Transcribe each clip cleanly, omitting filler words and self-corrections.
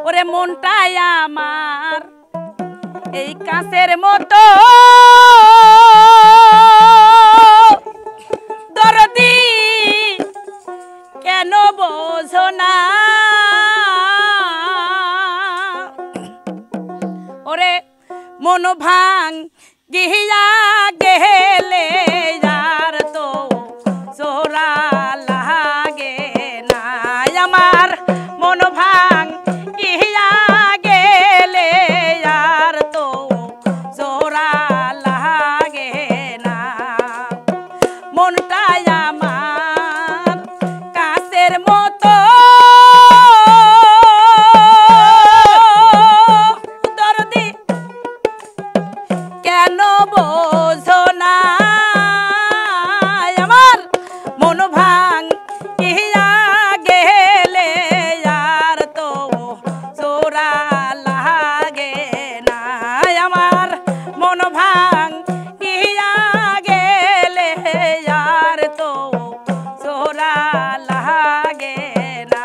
ওরে মনটাই আমার এই কাঁচের মতো দরদি কেন বোঝো না ওরে মন ভাঙ গিয়া গেলে যার তো জোড়া লাগে না আমার মন ভাঙ গিয়া গেলে যার তো জোড়া লাগে না মনটাই আমার কাঁচের মতো দরদি কেন বোঝো না আমার মন ভাঙ গিয়া গেলে আর তো জোড়া লাগে না আমার মন ভাঙ গিয়া গেলে আর তো জোড়া লাগে না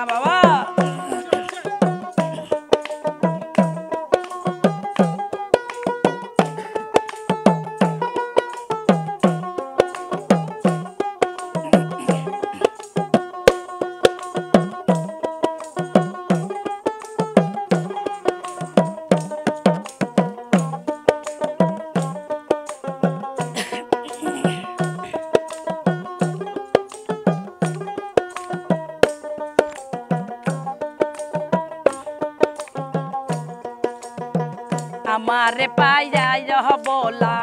বাবা আমারে পাইয়া বলা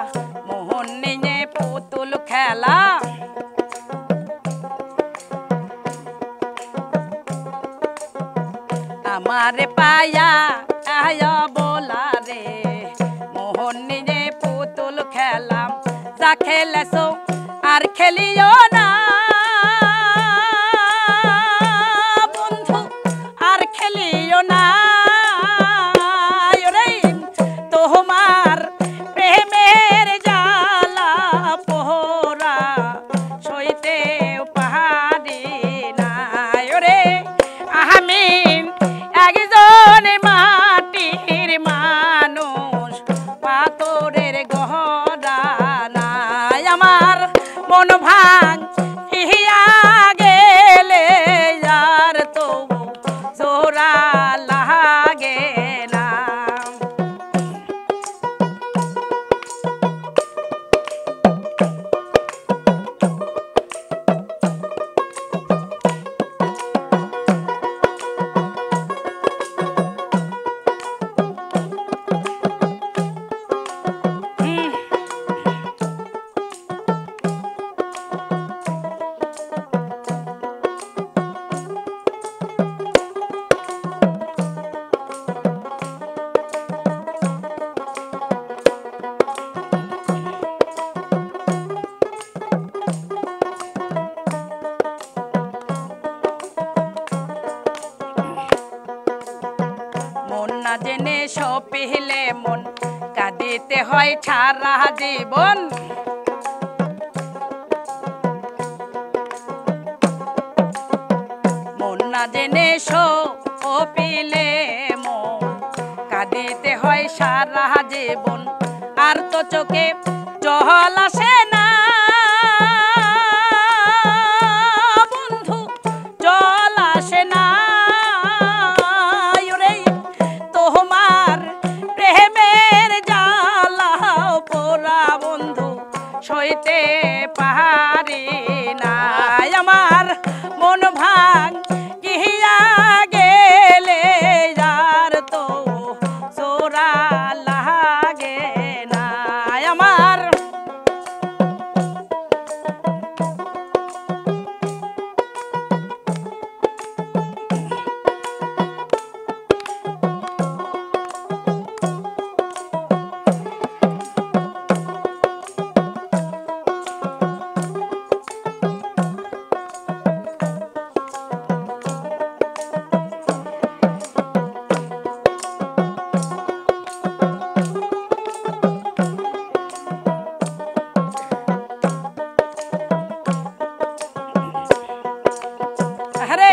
মোহন নিয়ে পুতুল খেলা আমারে পাইয়া বলা রে মোহন নিয়ে পুতুল খেলা যা খেলেছো আর খেলিও না বন্ধু আর খেলিও না তোমার প্রেমের জ্বালা পোহরা সইতে পাহাড়ি না রে আমি একজন মাটির মানুষ পাথরের গহরা নাই আমার মন ভাঙ ইয়া গেলে আর তো জোড়া লাগে না না জেনে সপিলে মন কাঁদিতে হয় সারা জীবন মন না জেনে সপিলে মন কাঁদিতে হয় সারা জীবন আর তো চোখে জল আসে না বন্ধু জল আসে না সইতে পাহাড়ি না আমার মন ভাঙ গিয়া গেলে আর তো জোড়া লাগে না আমার আরে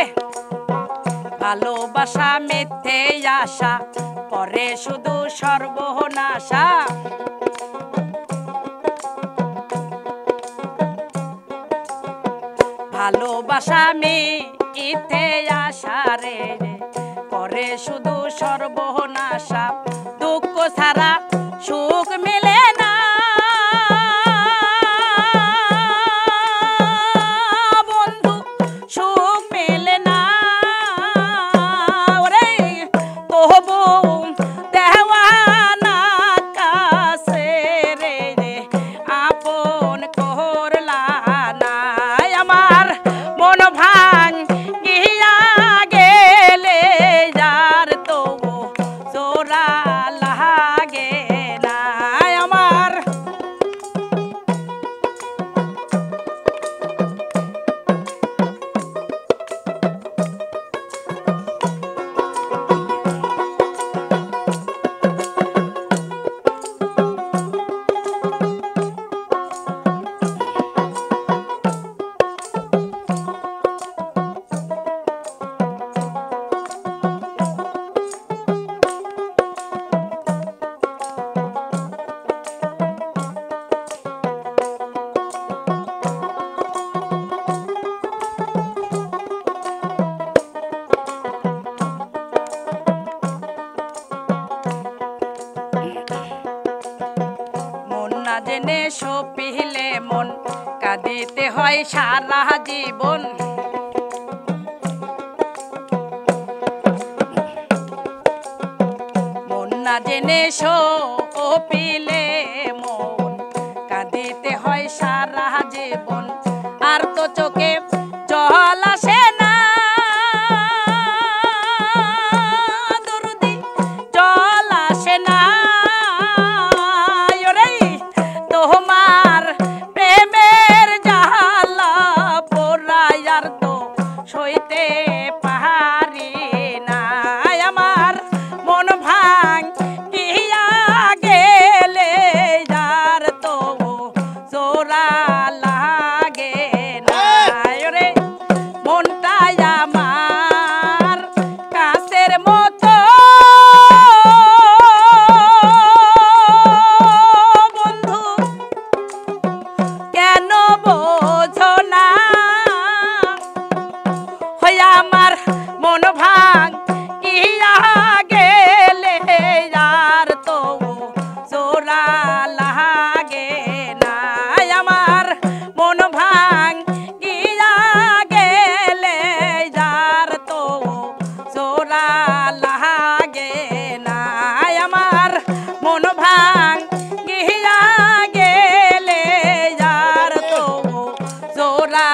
ভালোবাসা মিথ্যে আশা করে শুধু সর্বনাশা ভালোবাসা মিথ্যে আশা রে করে শুধু সর্বনাশা দুঃখ ছাড়া সুখ মেলে না বন্ধু সুখ মেলে না ওরে তবু দেওয়ানা কাছে রে আপন করলা না আমার মন ভাঙ গিয়া গেলে যার তবু জোড়া লাগে না আমার জেনে সপিলে মন কাঁদিতে হয় সারা জীবন মন না জেনে সপিলে মন কাঁদিতে হয় সারা জীবন আর তো চোখে জল আসে না দরদি জল আসে না তোমার প্রেমের জালা পোড়ায়ার তো সইতে পারি না আমার মন ভাঙ গিয়া গেলে যার তো জোড়া লাগে না রে মনটাই আমার কাছের মতো আমার মন ভাঙ গিয়া গেলে যার তো জোড়া লাগে না আমার মন ভাঙ গিয়া গেলে যার তো জোড়া লাগে না আমার মন ভাঙ গিয়া গেলে যার তো জোড়া